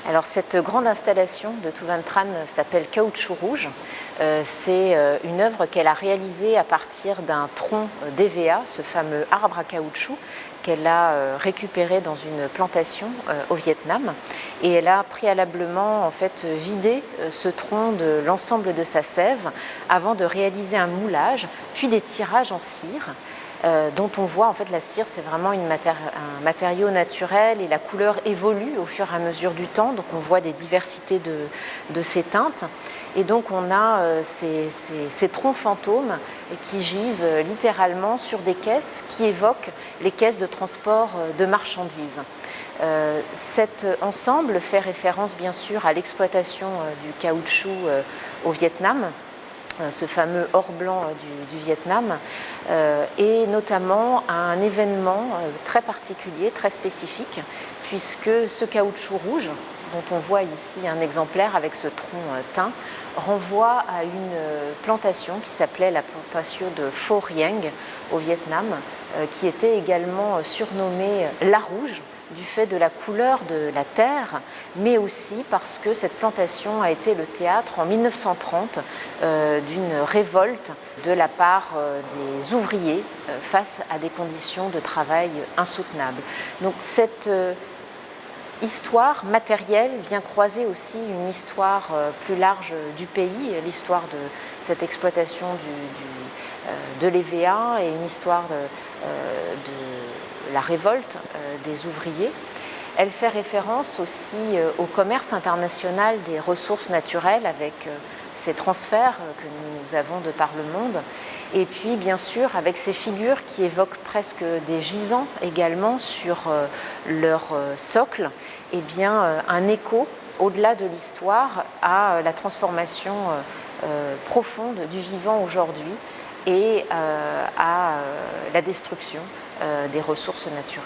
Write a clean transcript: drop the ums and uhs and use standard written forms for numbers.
Alors cette grande installation de Thu Van Tran s'appelle Caoutchouc Rouge. C'est une œuvre qu'elle a réalisée à partir d'un tronc d'EVA, ce fameux arbre à caoutchouc qu'elle a récupéré dans une plantation au Vietnam. Et elle a préalablement en fait vidé ce tronc de l'ensemble de sa sève avant de réaliser un moulage, puis des tirages en cire. Dont on voit en fait la cire, c'est vraiment un matériau naturel et la couleur évolue au fur et à mesure du temps, donc on voit des diversités de ces teintes. Et donc on a ces troncs fantômes qui gisent littéralement sur des caisses qui évoquent les caisses de transport de marchandises. Cet ensemble fait référence bien sûr à l'exploitation du caoutchouc au Vietnam, ce fameux or blanc du Vietnam, et notamment à un événement très particulier, très spécifique, puisque ce caoutchouc rouge, dont on voit ici un exemplaire avec ce tronc teint, renvoie à une plantation qui s'appelait la plantation de Pho Rieng au Vietnam, qui était également surnommée la Rouge, du fait de la couleur de la terre, mais aussi parce que cette plantation a été le théâtre en 1930 d'une révolte de la part des ouvriers face à des conditions de travail insoutenables. Donc cette histoire matérielle vient croiser aussi une histoire plus large du pays, l'histoire de cette exploitation de l'EVA et une histoire de la révolte des ouvriers. Elle fait référence aussi au commerce international des ressources naturelles avec ces transferts que nous avons de par le monde. Et puis, bien sûr, avec ces figures qui évoquent presque des gisants également sur leur socle, eh bien, un écho, au-delà de l'histoire, à la transformation profonde du vivant aujourd'hui et à la destruction des ressources naturelles.